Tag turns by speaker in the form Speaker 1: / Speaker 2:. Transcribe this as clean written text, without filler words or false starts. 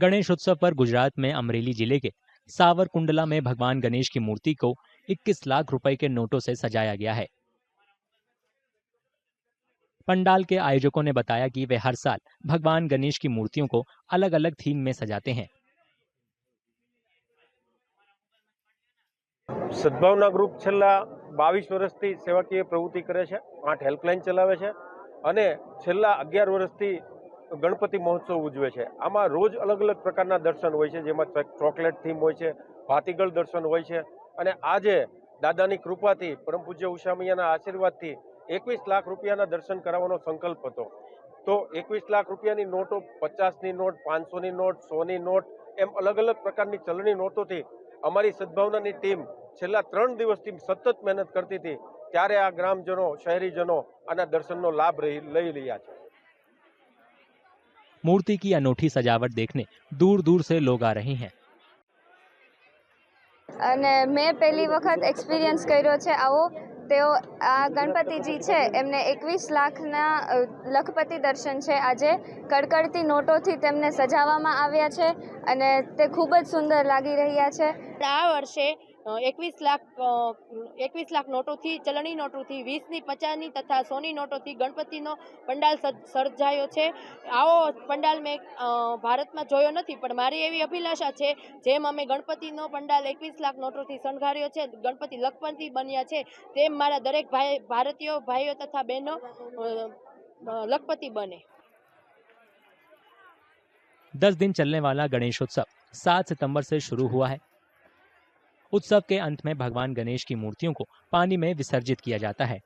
Speaker 1: गणेश उत्सव पर गुजरात में अमरेली जिले के सावरकुंडला में भगवान गणेश की मूर्ति को 21 लाख रुपए के नोटों से सजाया गया है। पंडाल के आयोजकों ने बताया कि वे हर साल भगवान गणेश की मूर्तियों को अलग अलग थीम में सजाते हैं।
Speaker 2: सद्भावना ग्रुप छेल्ला 22 વર્ષથી સેવાકીય પ્રવૃત્તિ કરે છે, 8 હેલ્પલાઇન ચલાવે છે અને છેલ્લા 11 વર્ષથી ગણપતિ મહોત્સવ ઉજવે છે। આમાં રોજ અલગ અલગ પ્રકારના દર્શન હોય છે, જેમાં ચોકલેટ થીમ હોય છે, ભાતીગળ દર્શન હોય છે અને આજે દાદાની કૃપાથી પરમ પૂજ્ય ઉષામૈયાના આશીર્વાદથી 21 લાખ રૂપિયાના દર્શન કરાવવાનો સંકલ્પ હતો। તો 21 લાખ રૂપિયાની નોટો 50ની નોટ, 500ની નોટ, 100ની નોટ એમ અલગ અલગ પ્રકારની ચલણી નોટોથી અમારી સદ્ભાવનાની ટીમ છેલ્લા 3 દિવસથી સતત મહેનત કરતી હતી, ત્યારે આ ગ્રામજનો, શહેરીજનો આના દર્શનનો લાભ લઈ રહ્યા છે।
Speaker 1: मूर्ति की अनोखी सजावट देखने दूर दूर से लोग आ रहे हैं।
Speaker 3: અને મેં પહેલી વખત એક્સપિરિયન્સ કર્યો છે આવો। તેઓ આ ગણપતિજી છે એમને 21 લાખના લખપતિ દર્શન છે આજે કડકડતી નોટોથી તેમને સજાવવામાં આવ્યા છે અને તે ખૂબ જ સુંદર લાગી રહ્યા છે।
Speaker 4: આ વર્ષે 21 લાખ નોટોથી, ચલણી નોટોથી, 20ની, 50ની તથા 100ની નોટોથી ગણપતિનો પંડાલ સર્જાયો છે। આવો પંડાલ મેં ભારતમાં જોયો નથી, પણ મારી એવી અભિલાષા છે જેમ અમે ગણપતિનો પંડાલ 21 લાખ નોટોથી શણગાર્યો છે, ગણપતિ લખપતિ બન્યા છે, તેમ મારા દરેક ભારતીય ભાઈઓ તથા બહેનો लखपति बने।
Speaker 1: 10 दिन चलने वाला गणेशोत्सव 7 सितंबर से शुरू हुआ है। उत्सव के अंत में भगवान गणेश की मूर्तियों को पानी में विसर्जित किया जाता है।